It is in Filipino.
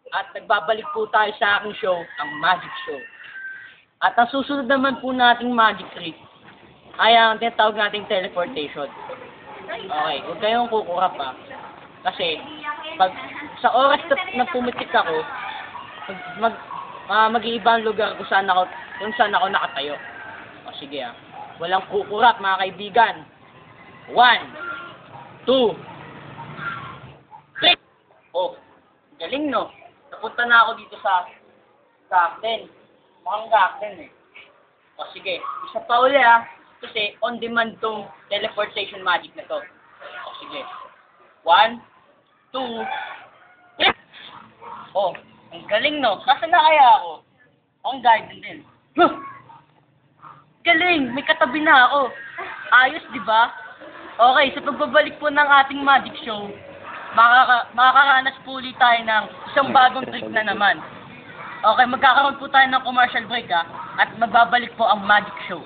At nagbabalik po tayo sa aking show, ang Magic Show. At ang susunod naman po nating magic trick ay ang tinatawag nating teleportation. Okay, huwag kayong kukurap ha. Kasi, pag sa oras na pumitik ako, mag-iibang lugar kung saan ako nakatayo. O sige ha. Walang kukurap mga kaibigan. 1, 2, 3. Oh, galing no? Napunta na ako dito sa garden. Mukhang garden eh. O sige, isa pa uli ha. Kasi on demand tong teleportation magic na to. O sige. 1, 2, 3. Oh, ang galing no? Nasaan na kaya ako? Ang garden din. Huh! Galing! May katabi na ako. Ayos, di ba? Okay, sa pagbabalik po ng ating magic show, makakaranas po ulit tayo ng isang bagong trick na naman. Okay, magkakaroon po tayo ng commercial break ha, at magbabalik po ang magic show.